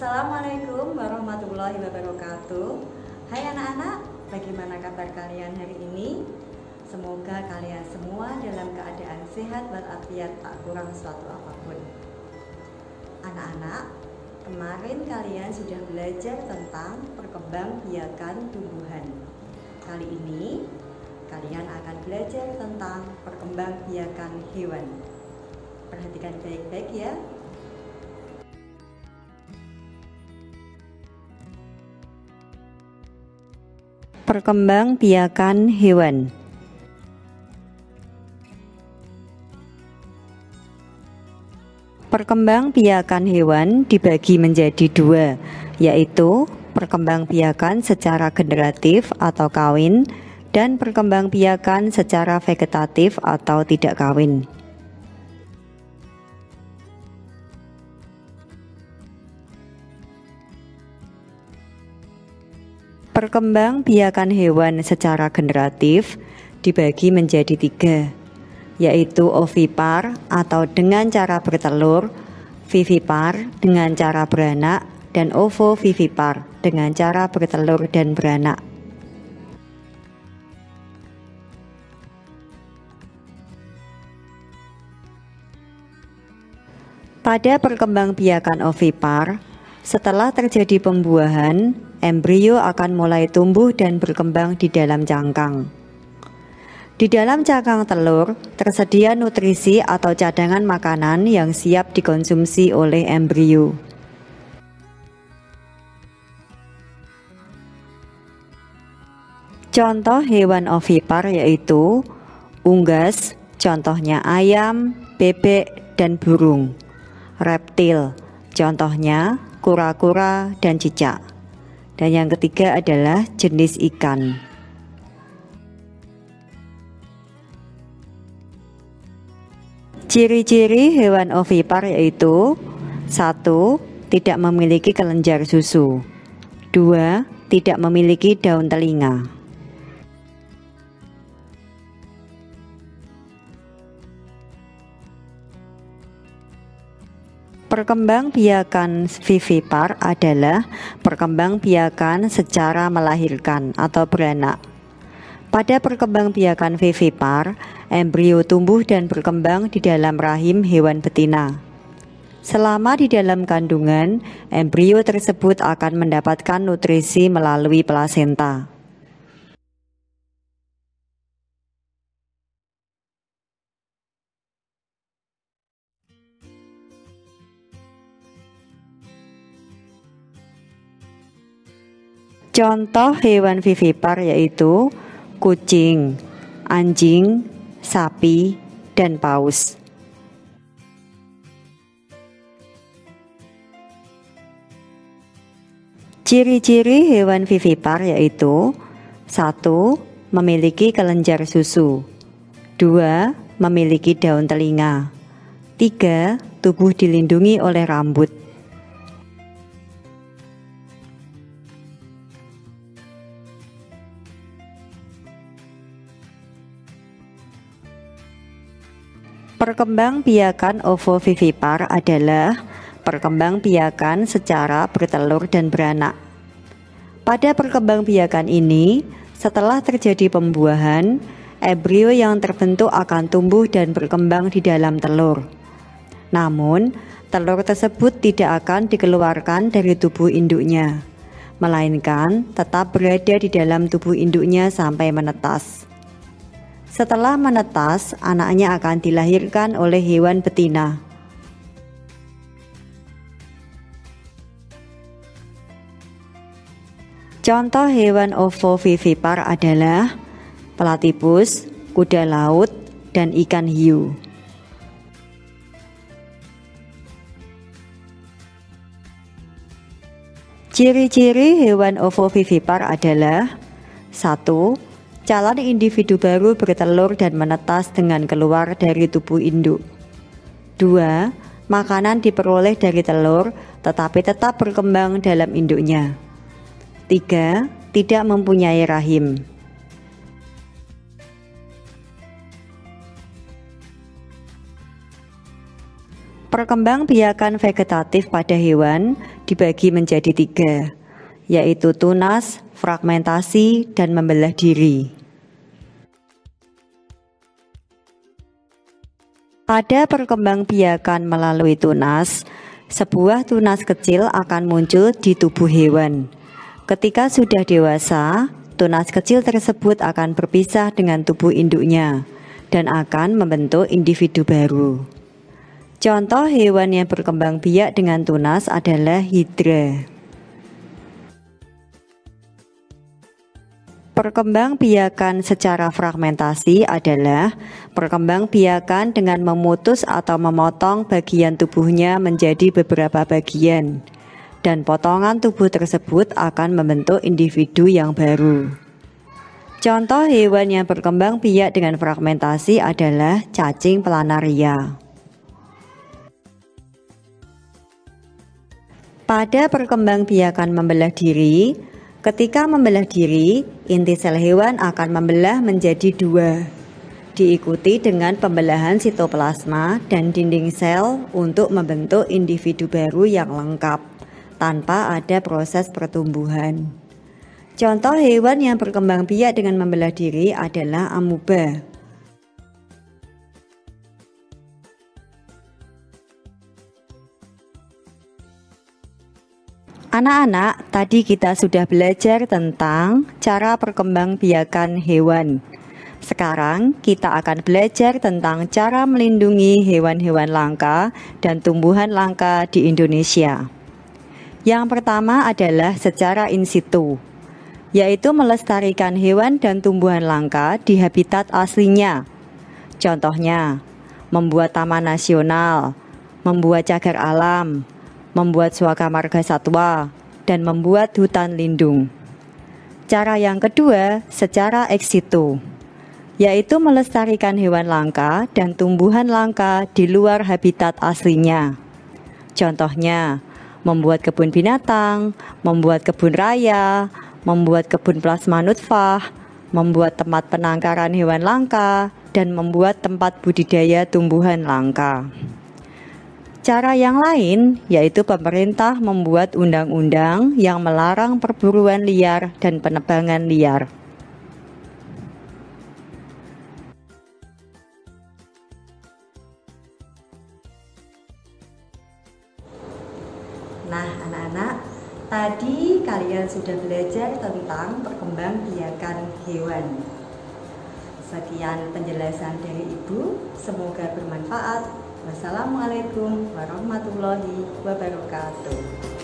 Assalamualaikum warahmatullahi wabarakatuh. Hai anak-anak, bagaimana kabar kalian hari ini? Semoga kalian semua dalam keadaan sehat walafiat, tak kurang suatu apapun. Anak-anak, kemarin kalian sudah belajar tentang perkembangbiakan tumbuhan. Kali ini kalian akan belajar tentang perkembangbiakan hewan. Perhatikan baik-baik ya. Perkembangbiakan hewan. Perkembangbiakan hewan dibagi menjadi dua, yaitu perkembangbiakan secara generatif atau kawin dan perkembangbiakan secara vegetatif atau tidak kawin. Perkembangbiakan hewan secara generatif dibagi menjadi tiga, yaitu ovipar atau dengan cara bertelur, vivipar dengan cara beranak, dan ovovivipar dengan cara bertelur dan beranak. Pada perkembangbiakan ovipar, setelah terjadi pembuahan, embrio akan mulai tumbuh dan berkembang di dalam cangkang. Di dalam cangkang telur, tersedia nutrisi atau cadangan makanan yang siap dikonsumsi oleh embrio. Contoh hewan ovipar yaitu unggas, contohnya ayam, bebek, dan burung. Reptil, contohnya kura-kura dan cicak. Dan yang ketiga adalah jenis ikan. Ciri-ciri hewan ovipar yaitu 1. Tidak memiliki kelenjar susu. 2. Tidak memiliki daun telinga. Perkembangbiakan vivipar adalah perkembangbiakan secara melahirkan atau beranak. Pada perkembangbiakan vivipar, embrio tumbuh dan berkembang di dalam rahim hewan betina. Selama di dalam kandungan, embrio tersebut akan mendapatkan nutrisi melalui plasenta. Contoh hewan vivipar yaitu kucing, anjing, sapi, dan paus. Ciri-ciri hewan vivipar yaitu 1. Memiliki kelenjar susu. 2. Memiliki daun telinga. 3. Tubuh dilindungi oleh rambut. Perkembangbiakan ovovivipar adalah perkembangbiakan secara bertelur dan beranak. Pada perkembangbiakan ini, setelah terjadi pembuahan, embrio yang terbentuk akan tumbuh dan berkembang di dalam telur. Namun, telur tersebut tidak akan dikeluarkan dari tubuh induknya, melainkan tetap berada di dalam tubuh induknya sampai menetas. Setelah menetas, anaknya akan dilahirkan oleh hewan betina. Contoh hewan ovovivipar adalah platypus, kuda laut, dan ikan hiu. Ciri-ciri hewan ovovivipar adalah 1. Calon individu baru bertelur dan menetas dengan keluar dari tubuh induk. 2. Makanan diperoleh dari telur tetapi tetap berkembang dalam induknya. 3. Tidak mempunyai rahim. Perkembangbiakan vegetatif pada hewan dibagi menjadi 3, yaitu tunas, fragmentasi, dan membelah diri. Pada perkembangbiakan melalui tunas, sebuah tunas kecil akan muncul di tubuh hewan. Ketika sudah dewasa, tunas kecil tersebut akan berpisah dengan tubuh induknya dan akan membentuk individu baru. Contoh hewan yang berkembang biak dengan tunas adalah hidra. Perkembangbiakan secara fragmentasi adalah perkembangbiakan dengan memutus atau memotong bagian tubuhnya menjadi beberapa bagian, dan potongan tubuh tersebut akan membentuk individu yang baru. Contoh hewan yang berkembang biak dengan fragmentasi adalah cacing planaria. Pada perkembangbiakan membelah diri, ketika membelah diri, inti sel hewan akan membelah menjadi 2, diikuti dengan pembelahan sitoplasma dan dinding sel untuk membentuk individu baru yang lengkap, tanpa ada proses pertumbuhan. Contoh hewan yang berkembang biak dengan membelah diri adalah amuba. Anak-anak, tadi kita sudah belajar tentang cara perkembangbiakan hewan. Sekarang kita akan belajar tentang cara melindungi hewan-hewan langka dan tumbuhan langka di Indonesia. Yang pertama adalah secara in situ, yaitu melestarikan hewan dan tumbuhan langka di habitat aslinya. Contohnya, membuat taman nasional, membuat cagar alam, membuat suaka marga satwa, dan membuat hutan lindung. Cara yang kedua secara ex situ, yaitu melestarikan hewan langka dan tumbuhan langka di luar habitat aslinya. Contohnya, membuat kebun binatang, membuat kebun raya, membuat kebun plasma nutfah, membuat tempat penangkaran hewan langka, dan membuat tempat budidaya tumbuhan langka. Cara yang lain yaitu pemerintah membuat undang-undang yang melarang perburuan liar dan penebangan liar. Nah, anak-anak, tadi kalian sudah belajar tentang perkembangbiakan hewan. Sekian penjelasan dari Ibu, semoga bermanfaat. Wassalamualaikum warahmatullahi wabarakatuh.